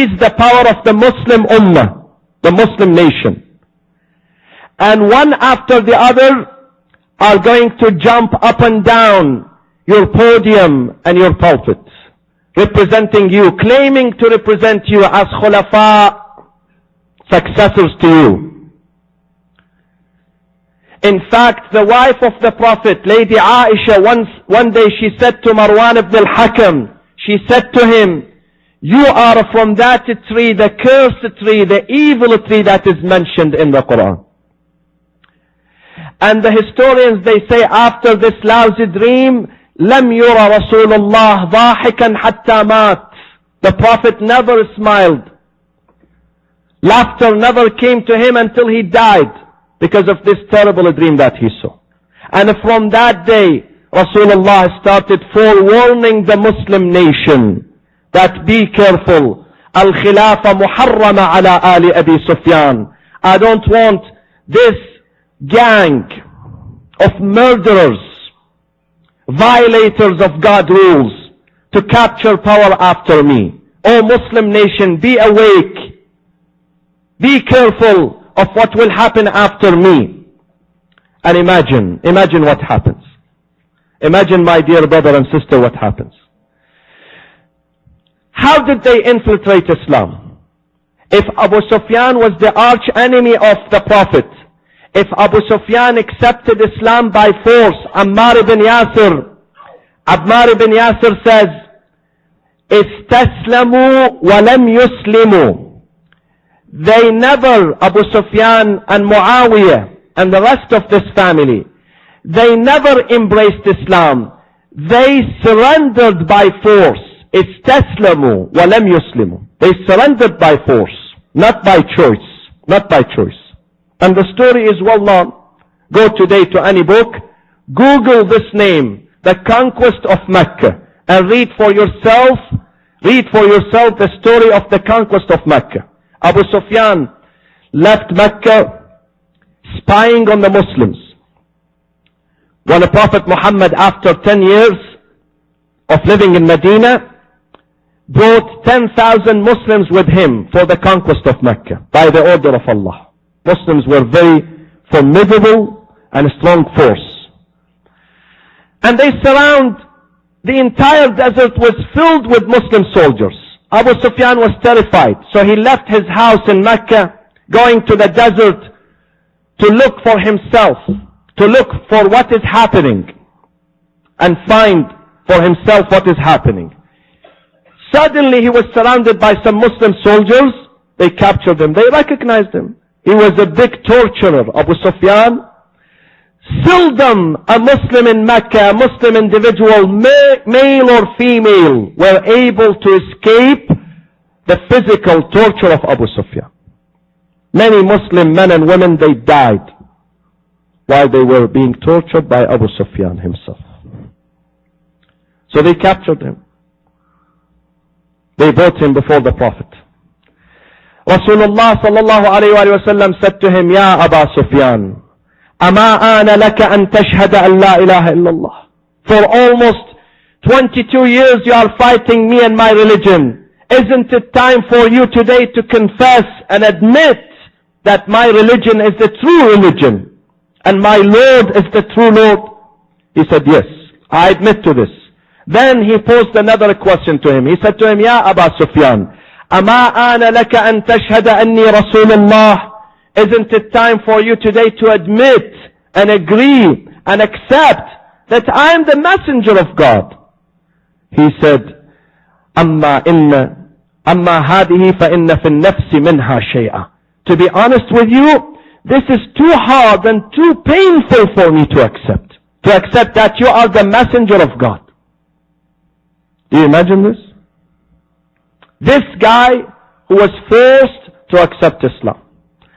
squeeze the power of the Muslim Ummah, the Muslim nation. And one after the other are going to jump up and down your podium and your pulpit, representing you, claiming to represent you as khulafa, successors to you. In fact, the wife of the Prophet, Lady Aisha, one day she said to Marwan ibn al-Hakam, she said to him, you are from that tree, the cursed tree, the evil tree that is mentioned in the Quran. And the historians, they say, after this lousy dream, لم يرى رسول الله ضاحكا حتى مات. The Prophet never smiled. Laughter never came to him until he died because of this terrible dream that he saw. And from that day, Rasulullah started forewarning the Muslim nation that be careful. Al-Khilafa muharrama ala Ali Abi Sufyan. I don't want this gang of murderers, violators of God's rules, to capture power after me. O Muslim nation, be awake. Be careful of what will happen after me. And imagine what happens. Imagine, my dear brother and sister, what happens. How did they infiltrate Islam? If Abu Sufyan was the arch enemy of the Prophet, if Abu Sufyan accepted Islam by force, Ammar ibn Yasir says, "Istaslamu wa lam yuslimu." They never, Abu Sufyan and Muawiyah and the rest of this family, they never embraced Islam. They surrendered by force. Istaslamu wa lam yuslimu. They surrendered by force, not by choice. Not by choice. And the story is well known. Go today to any book, Google this name, the conquest of Mecca, and read for yourself the story of the conquest of Mecca. Abu Sufyan left Mecca spying on the Muslims. When the Prophet Muhammad, after 10 years of living in Medina, brought 10,000 Muslims with him for the conquest of Mecca by the order of Allah. Muslims were very formidable and a strong force. And they surround the entire desert was filled with Muslim soldiers. Abu Sufyan was terrified, so he left his house in Mecca, going to the desert to look for himself, to look for what is happening, and find for himself what is happening. Suddenly he was surrounded by some Muslim soldiers. They captured him. They recognized him. He was a big torturer, Abu Sufyan. Seldom a Muslim in Mecca, a Muslim individual, male or female, were able to escape the physical torture of Abu Sufyan. Many Muslim men and women, they died while they were being tortured by Abu Sufyan himself. So they captured him. They brought him before the Prophet. Rasulullah sallallahu alayhi wa sallam said to him, Ya Aba Sufyan, Ama ana laka an tashhada an la ilaha illallah. For almost 22 years you are fighting me and my religion. Isn't it time for you today to confess and admit that my religion is the true religion and my Lord is the true Lord? He said, yes, I admit to this. Then he posed another question to him. He said to him, Ya Aba Sufyan, Ama ana laka an tashhada anni Rasulullah. Isn't it time for you today to admit and agree and accept that I am the messenger of God? He said, Amma hadihi fa inna fi nafsi minha shay'a. To be honest with you, this is too hard and too painful for me to accept. To accept that you are the messenger of God. Do you imagine this? This guy who was forced to accept Islam.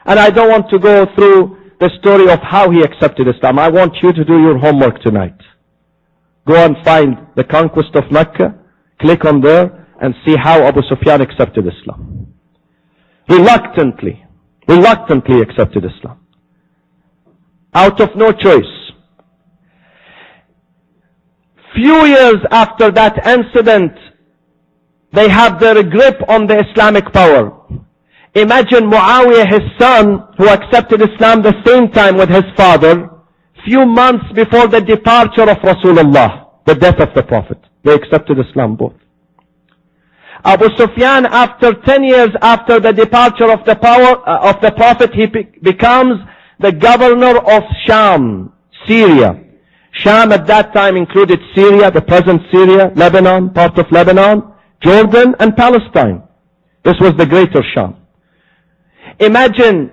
And I don't want to go through the story of how he accepted Islam. I want you to do your homework tonight. Go and find the conquest of Mecca, click on there, and see how Abu Sufyan accepted Islam. Reluctantly accepted Islam. Out of no choice. Few years after that incident, they have their grip on the Islamic power. Imagine Muawiyah, his son, who accepted Islam the same time with his father, few months before the departure of Rasulullah, the death of the Prophet. They accepted Islam both. Abu Sufyan, after 10 years after the departure of the Prophet, he becomes the governor of Sham, Syria. Sham at that time included Syria, the present Syria, Lebanon, part of Lebanon, Jordan and Palestine. This was the greater Sham. Imagine,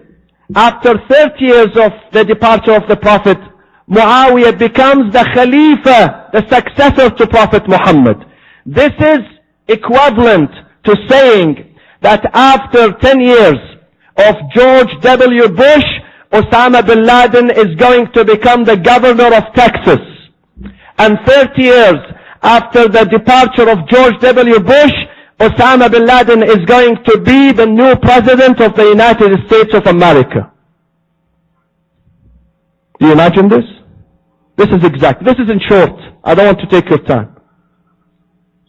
after 30 years of the departure of the Prophet, Muawiyah becomes the Khalifa, the successor to Prophet Muhammad. This is equivalent to saying that after 10 years of George W. Bush, Osama bin Laden is going to become the governor of Texas. And 30 years after the departure of George W. Bush, Osama bin Laden is going to be the new president of the United States of America. Do you imagine this? This is in short. I don't want to take your time.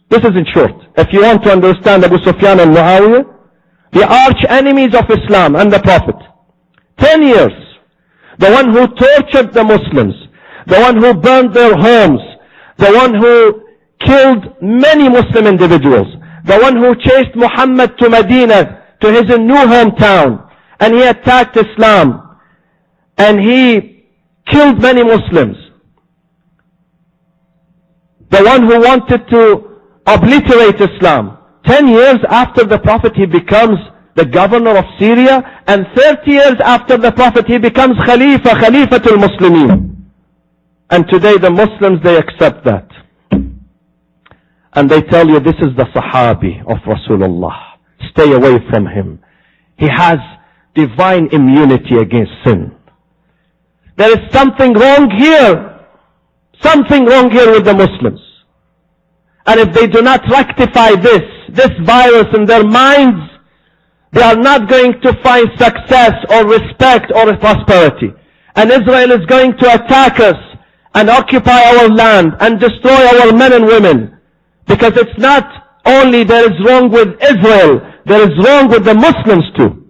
This is in short. If you want to understand Abu Sufyan and Muawiyah, the arch enemies of Islam and the Prophet, 10 years, the one who tortured the Muslims, the one who burned their homes, the one who killed many Muslim individuals, the one who chased Muhammad to Medina, to his new hometown, and he attacked Islam, and he killed many Muslims. The one who wanted to obliterate Islam. 10 years after the Prophet, he becomes the governor of Syria, and 30 years after the Prophet, he becomes Khalifatul Muslimin. And today the Muslims, they accept that. And they tell you, this is the Sahabi of Rasulullah. Stay away from him. He has divine immunity against sin. There is something wrong here. Something wrong here with the Muslims. And if they do not rectify this virus in their minds, they are not going to find success or respect or prosperity. And Israel is going to attack us and occupy our land and destroy our men and women. Because it's not only there is wrong with Israel, there is wrong with the Muslims too.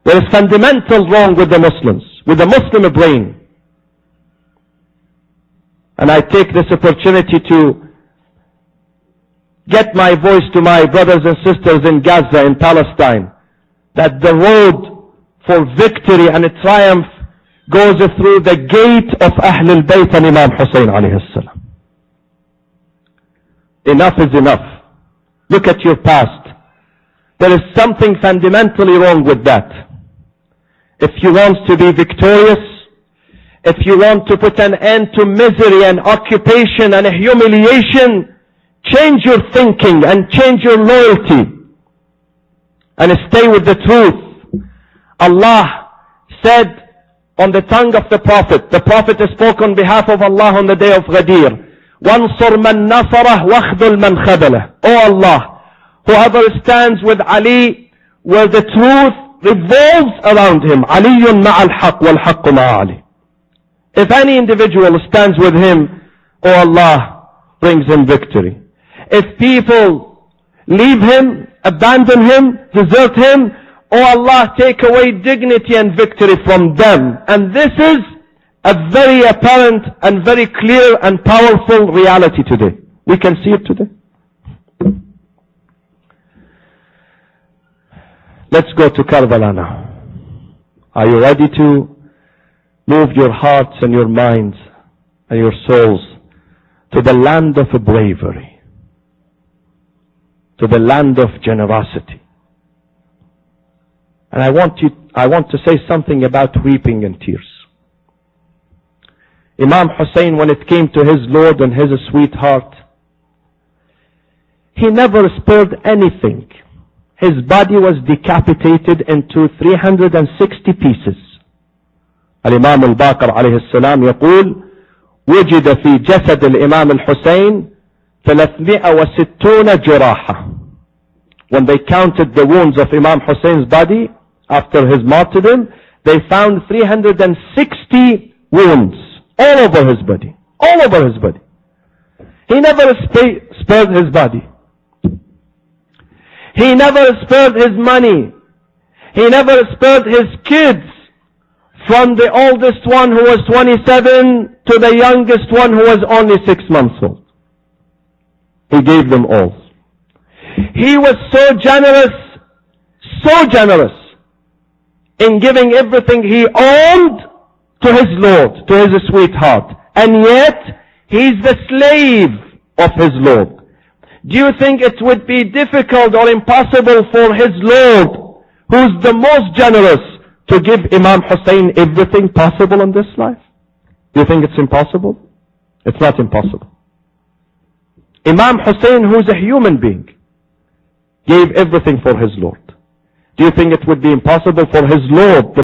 There is fundamental wrong with the Muslims, with the Muslim brain. And I take this opportunity to get my voice to my brothers and sisters in Gaza, in Palestine, that the road for victory and triumph goes through the gate of Ahlul Bayt and Imam Hussein alayhi salam. Enough is enough. Look at your past. There is something fundamentally wrong with that. If you want to be victorious, if you want to put an end to misery and occupation and humiliation, change your thinking and change your loyalty and stay with the truth. Allah said on the tongue of the Prophet spoke on behalf of Allah on the day of Ghadir, وَانصُرْ مَنْ نَصَرَهُ وَاخْذُلْ مَنْ خَذَلَهُ. Oh Allah, whoever stands with Ali where the truth revolves around him, عَلِيٌّ مَعَ الْحَقِّ وَالْحَقُّ مَعَ عَلِيٍّ. If any individual stands with him, oh Allah brings him victory. If people leave him, abandon him, desert him, oh Allah take away dignity and victory from them. And this is a very apparent and very clear and powerful reality today. We can see it today. Let's go to Karbala now. Are you ready to move your hearts and your minds and your souls to the land of bravery, to the land of generosity? And I want to say something about weeping and tears. Imam Hussein, when it came to his Lord and his sweetheart, he never spared anything. His body was decapitated into 360 pieces. الإمام الباقر عليه السلام يقول وجد في جسد الإمام الحسين 360 جراحة. When they counted the wounds of Imam Hussein's body after his martyrdom, they found 360 wounds all over his body. All over his body. He never spared his body. He never spared his money. He never spared his kids, from the oldest one who was 27 to the youngest one who was only 6 months old. He gave them all. He was so generous in giving everything he owned to his Lord, to his sweetheart. And yet, he's the slave of his Lord. Do you think it would be difficult or impossible for his Lord, who's the most generous, to give Imam Hussein everything possible in this life? Do you think it's impossible? It's not impossible. Imam Hussein, who's a human being, gave everything for his Lord. Do you think it would be impossible for his Lord,